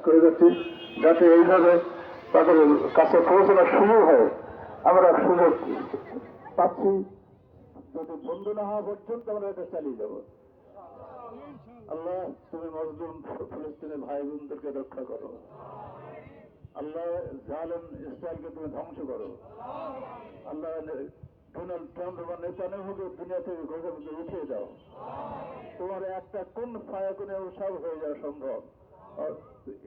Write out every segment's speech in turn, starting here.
করে যাচ্ছি, যাতে এইভাবে তাদের কাছে পৌঁছানোর সুযোগ হয়। আমরা সুযোগ পাচ্ছি, যদি বন্ধু না হওয়া পর্যন্ত আমরা এটা চালিয়ে যাব। আল্লাহ, তুমি মজলুম ফিলিস্তিনের ভাই বোনদেরকে রক্ষা করো। আল্লাহ, জালেম ইসরায়েলকে তুমি ধ্বংস করো। আল্লাহ, ডোনাল্ড ট্রাম্প এবং নেতানিয়াহুকে দুনিয়া থেকে ঘোষণা উঠিয়ে দাও। তোমার একটা কোন ফায়াকুনে সব হয়ে যাওয়া সম্ভব।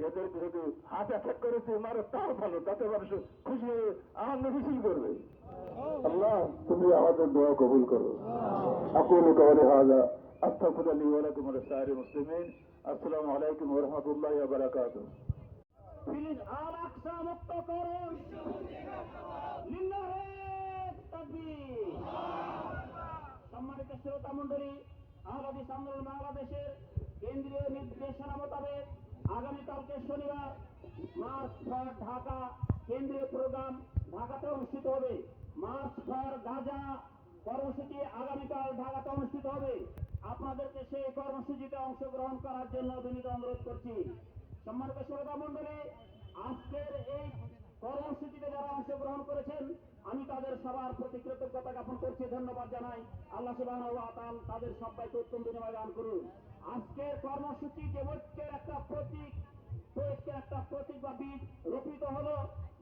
এদেরকে যদি হার্ট অ্যাটাক করে তুই মারো তাও ভালো, তাতে মানুষ খুশি হয়ে আনন্দ মিছিল করবে। আল্লাহ, তুমি আমাদের দোয়া কবুল করো। আকুলু কওলি হাযা আস্তাগফিরুল্লাহ ওয়া লাকুম ওয়া লিসাইরিল মুসলিমিন। আসসালামু আলাইকুম ওয়া রাহমাতুল্লাহি ওয়া বারাকাতুহু। আল-আকসা মুক্ত করুন, লিল্লাহে তাকবীর। সম্মানিত শ্রোতা মণ্ডলী, আহলে হাদিস আন্দোলন বাংলাদেশের কেন্দ্রীয় নির্দেশনা মোতাবেক আগামীকালকে শনিবার মার্চ ফর ঢাকা কেন্দ্রীয় প্রোগ্রাম ঢাকাতে অনুষ্ঠিত হবে। মার্চ ফর গাজা কর্মসূচি আগামীকাল ঢাকাতে অনুষ্ঠিত হবে। আপনাদেরকে সেই কর্মসূচিতে অংশগ্রহণ করার জন্য বিনীত অনুরোধ করছি। সম্মানিত শ্রোতা মণ্ডলী, আজকের এই কর্মসূচিতে যারা অংশগ্রহণ করেছেন আমি তাদের সবার প্রতি কৃতজ্ঞতা জ্ঞাপন করছি, ধন্যবাদ জানাই। আল্লাহ সুবহানাহু ওয়া তাআলা তাদের সবাইকে উত্তম বিনিময় দান করুন। আজকের কর্মসূচি যে ঐক্যের একটা প্রতীক, ঐক্যের একটা প্রতীক বা বীজ রোপিত হলো।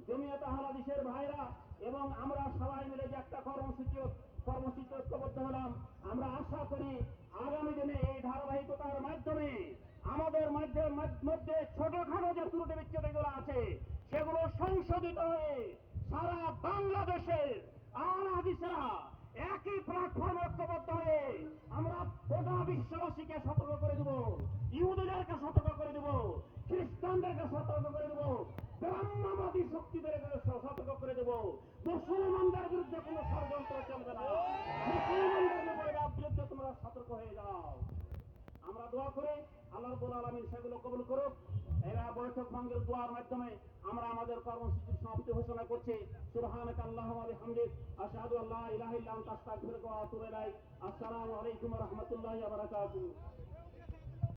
জমিয়তে আহলে হাদিসের ভাইরা এবং আমরা সবাই মিলে যে একটা কর্মসূচি ঐক্যবদ্ধ হলাম, আমরা আশা করি আগামী দিনে এই ধারাবাহিকতার মাধ্যমে আমাদের মধ্যে ছোটখাটো যে ত্রুটি বিচ্ছুতিগুলো আছে সেগুলো সংশোধিত হয়ে সারা বাংলাদেশের আহলে হাদিসরা একই প্ল্যাটফর্মে ঐক্যবদ্ধ হয়ে আমরা গোটা বিশ্ববাসীকে সতর্ক করে দেব, ইহুদিদেরকে সতর্ক করে দেব, খ্রিস্টানদেরকে সতর্ক করে দেব, ব্রাহ্মণবাদী শক্তিদেরকে সতর্ক করে দেব। মুসলমানদের বিরুদ্ধে কোনো ষড়যন্ত্র চলবে না। মুসলমানদের বিরুদ্ধে তোমরা সতর্ক হয়ে যাও। আমরা দোয়া করে আল্লাহ রাব্বুল আলামিন সেগুলো কবুল করুক। এরা বৈঠক ভঙ্গের দোয়ার মাধ্যমে আমরা আমাদের কর্মসূচির সমাপ্তি ঘোষণা করছি। সুবহানাকা আল্লাহুম্মা ওয়া বিহামদিক আশহাদু আল্লা ইলাহা ইল্লা আনতা আস্তাগফিরুকা ওয়া আতুবু ইলাইক। আসসালামু আলাইকুম ওয়া রাহমাতুল্লাহি ওয়া বারাকাতুহু।